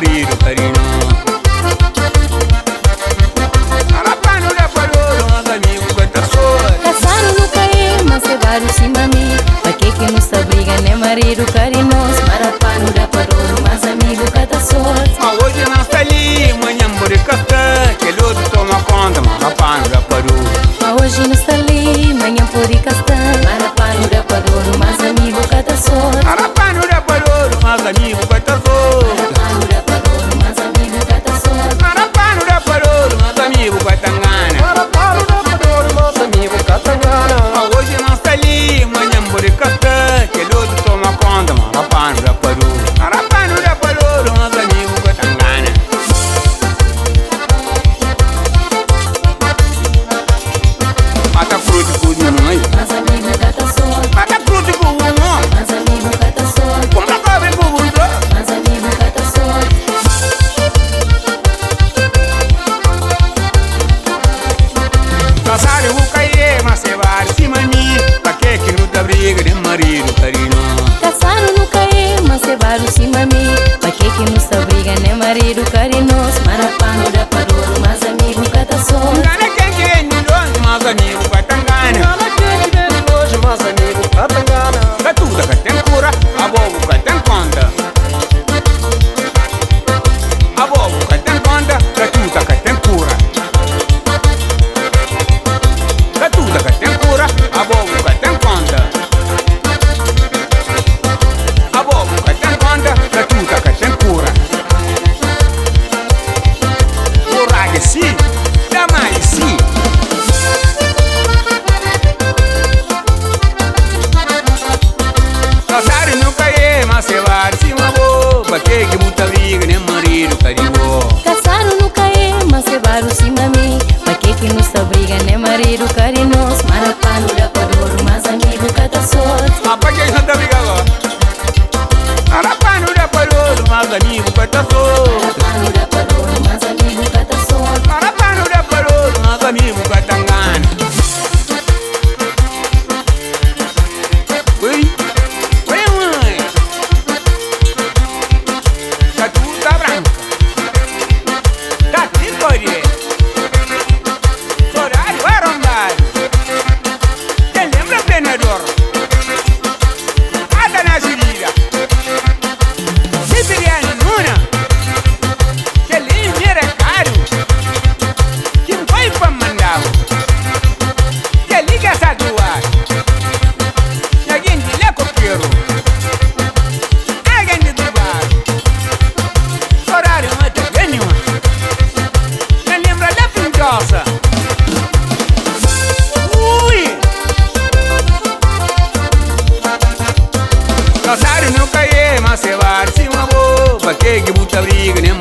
marido carino. Arapano da parolo, mas amigo quanta sorte. Caçaram no caê, mas cevaram cima mim. Pra que nos abriga, né marido carinhoso? Marapano da parolo, mas amigo quanta sorte. Mas hoje não está ali, amanhã morre café. Que luto toma conta, marapano da parolo. Mas hoje não está ali, amanhã por castanho. Marapano da parolo, mas amigo quanta sorte. Arapano da parolo, mas amigo quanta sorte. Marapano da parolo, mas amigo quanta sorte. Arapano da parolo, mas amigo quanta gana. Marapano da parolo, mas amigo catangana. Mas hoje não está ali, amanhã morre café. Que luto toma conta, marapano da parolo. Arapano da parolo, mas amigo quanta gana. Mata fruto com o mãe. Mas amigo quanta sorte. Mata fruto com o mãe. Mas amigo quanta sorte. Como não cabe com o mundo? Mas amigo quanta sorte. Caçaram o caie, mas você vai cima de mim. Pra que não dá briga de marido carino? Caçaram no caê, mas cevaram cima mim. Pra que nos abriga, né marido carinhoso? Marapano da parolo, mas amigo quanta sorte. Engana quem vem de longe, mas amigo vai tangana. Nada que vem de longe, mas amigo catangana. Catuda que tem cura, a bobo que tem conta. A bobo que tem conta, catuda que tem cura. Catuda que tem cura, a bobo que tem conta. A bobo que tem conta, catuda que tem cura. Cura que sim, dá mais sim. Caçaram no caie, mas você vai cima boba. Que muita briga, né marido carino? Caçaram no caê, mas cevaram cima mim. Pra que nos abriga, né marido carinhoso? Marapano da parolo, mas amigo quanta sorte. Apaguei Santa Briga agora. Arapano da parolo, mas amigo quanta sorte. Marapano da parolo, mas amigo quanta sorte. Arapano da parolo, mas amigo quanta gana. Oi, oi mãe. Catuda branca. Categoria. Horário arrombado. Quem lembra Benedor? Ada na Julia. Sibiriano Nuna. Que linho era caro. Que foi pra mandar. Que liga essa doar. Alguém de lá coqueiro. Alguém de Dubai. Horário mata ganho. Quem lembra da pintosa? Ui! Caçaram no caie, mas você vai cima boba. Que muita briga, né